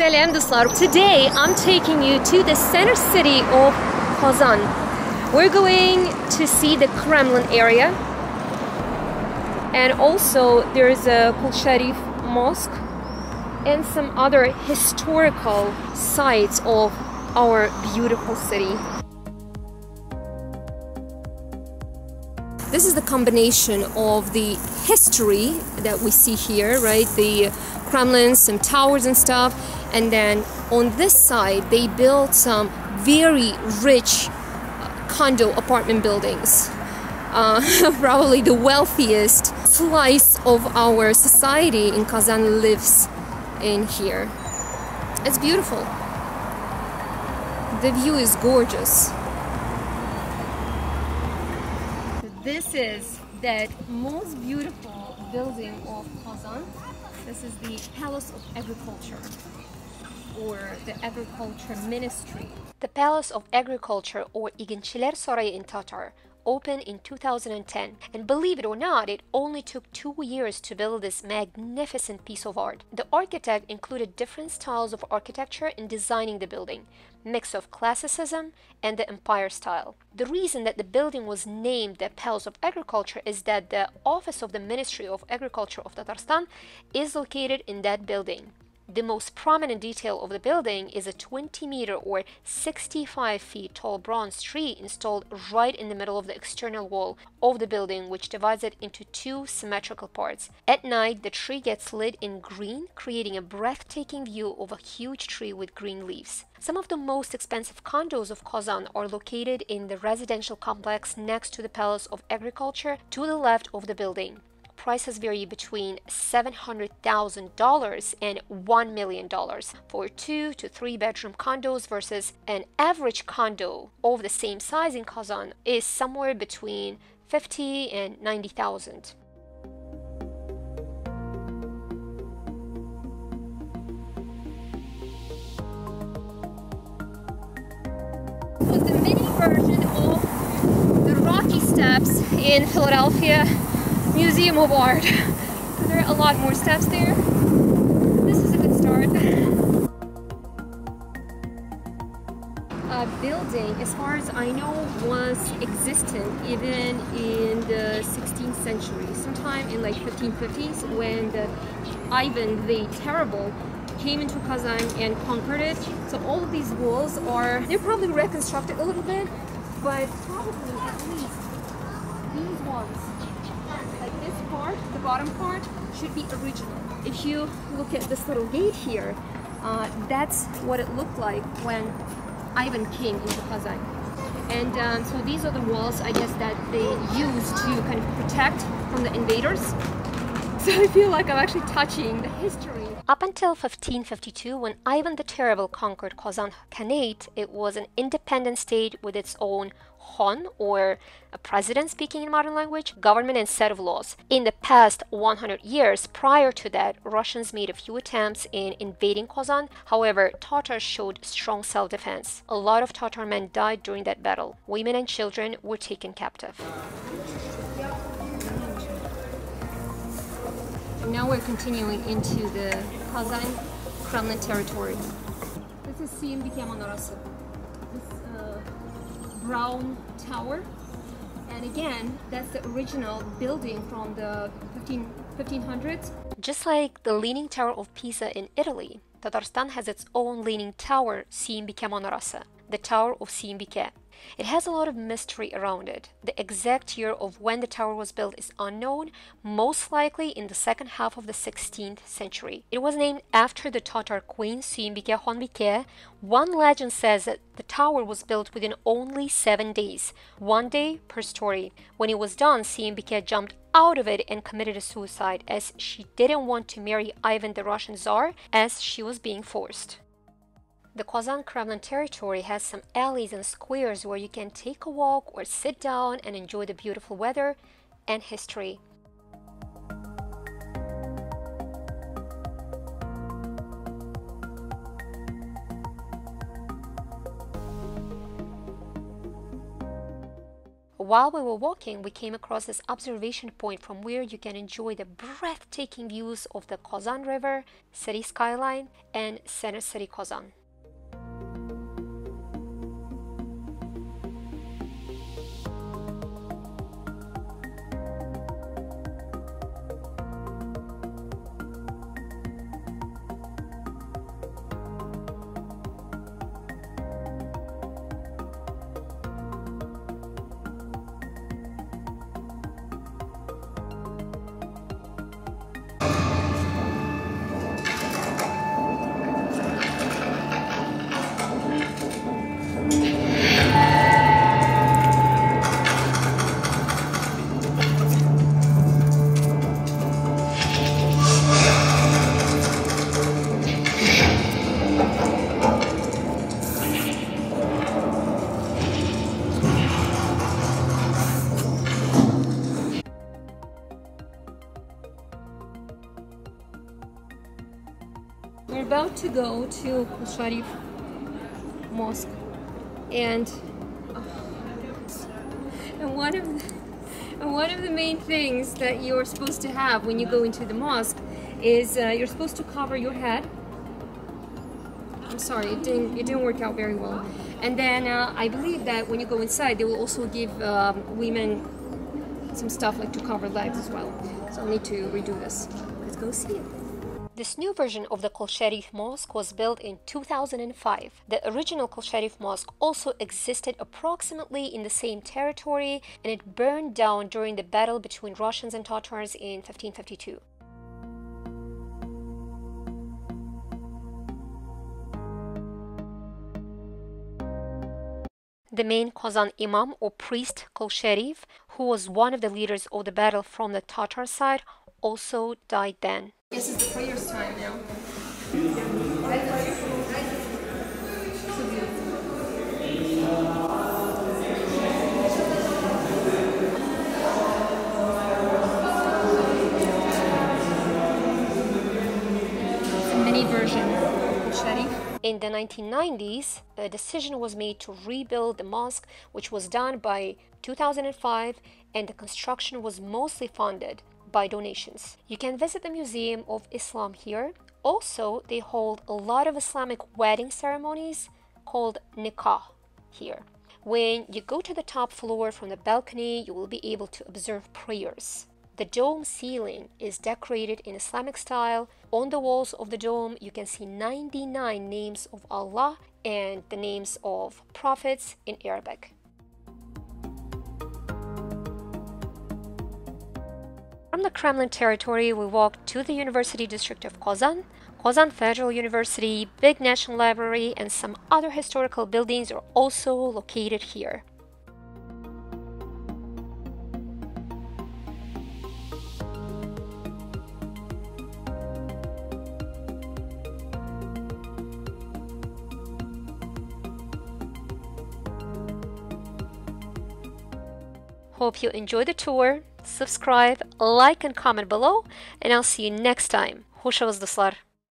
Selam dostlar. Today I'm taking you to the center city of Kazan. We're going to see the Kremlin area, and also there's a Kul Sharif mosque and some other historical sites of our beautiful city. This is the combination of the history that we see here, right? The Kremlin, some towers and stuff, and then on this side they built some very rich condo apartment buildings. Probably the wealthiest slice of our society in Kazan lives in here. It's beautiful. The view is gorgeous. This is that most beautiful building of Kazan. This is the Palace of Agriculture, or the Agriculture Ministry. The Palace of Agriculture, or İgençler Sarayı in Tatar, opened in 2010, and believe it or not, it only took 2 years to build this magnificent piece of art. The architect included different styles of architecture in designing the building, mix of classicism and the empire style. The reason that the building was named the Palace of Agriculture is that the office of the Ministry of Agriculture of Tatarstan is located in that building. The most prominent detail of the building is a 20-meter or 65 feet tall bronze tree installed right in the middle of the external wall of the building, which divides it into 2 symmetrical parts. At night, the tree gets lit in green, creating a breathtaking view of a huge tree with green leaves. Some of the most expensive condos of Kazan are located in the residential complex next to the Palace of Agriculture to the left of the building. Prices vary between $700,000 and $1 million for 2 to 3 bedroom condos, versus an average condo of the same size in Kazan is somewhere between $50,000 and $90,000. It was the mini version of the Rocky Steps in Philadelphia Museum of Art. There are a lot more steps there. This is a good start. A building, as far as I know, was existent even in the 16th century, sometime in like 1550s, when Ivan the Terrible came into Kazan and conquered it. So all of these walls they're probably reconstructed a little bit, but probably at least these ones, like this part, the bottom part, should be original. If you look at this little gate here, that's what it looked like when Ivan came into Kazan. And so these are the walls, I guess, that they used to kind of protect from the invaders. So I feel like I'm actually touching the history. Up until 1552, when Ivan the Terrible conquered Kazan Khanate, it was an independent state with its own Khan, or a president speaking in modern language, government and set of laws. In the past 100 years prior to that, Russians made a few attempts in invading Kazan. However, Tatars showed strong self-defense. A lot of Tatar men died during that battle. Women and children were taken captive. Now we're continuing into the Kazan Kremlin territory. This is CMBK Manarası. This brown tower, and again, that's the original building from the 1500s. Just like the Leaning Tower of Pisa in Italy, Tatarstan has its own leaning tower, CMBK Manarası, the Tower of CMBK. It has a lot of mystery around it. The exact year of when the tower was built is unknown, most likely in the second half of the 16th century. It was named after the Tatar queen CMBK Hanbike. One legend says that the tower was built within only 7 days, 1 day per story. When it was done, CMBK jumped out of it and committed a suicide, as she didn't want to marry Ivan the Russian Tsar, as she was being forced. The Kazan Kremlin territory has some alleys and squares where you can take a walk or sit down and enjoy the beautiful weather and history. While we were walking, we came across this observation point from where you can enjoy the breathtaking views of the Kazan River, city skyline, and center city Kazan. We're about to go to Sharif Mosque, and one of the main things that you're supposed to have when you go into the mosque is you're supposed to cover your head. I'm sorry, it didn't work out very well. And then I believe that when you go inside, they will also give women some stuff like to cover legs as well. So I'll need to redo this. Let's go see it. This new version of the Kol Sharif Mosque was built in 2005. The original Kol Sharif Mosque also existed approximately in the same territory, and it burned down during the battle between Russians and Tatars in 1552. The main Kazan Imam or priest Kol Sharif, who was one of the leaders of the battle from the Tatar side, also died then. This is the prayers time now. So beautiful. It's a mini version of Sharif. In the 1990s, a decision was made to rebuild the mosque, which was done by 2005, and the construction was mostly funded by donations. You can visit the Museum of Islam here. Also, they hold a lot of Islamic wedding ceremonies called nikah here. When you go to the top floor from the balcony, you will be able to observe prayers. The dome ceiling is decorated in Islamic style. On the walls of the dome, you can see 99 names of Allah and the names of prophets in Arabic. From the Kremlin territory, we walked to the University District of Kazan. Kazan Federal University, big National Library, and some other historical buildings are also located here. Hope you enjoy the tour. Subscribe, like, and comment below, and I'll see you next time. Hoş dostlar.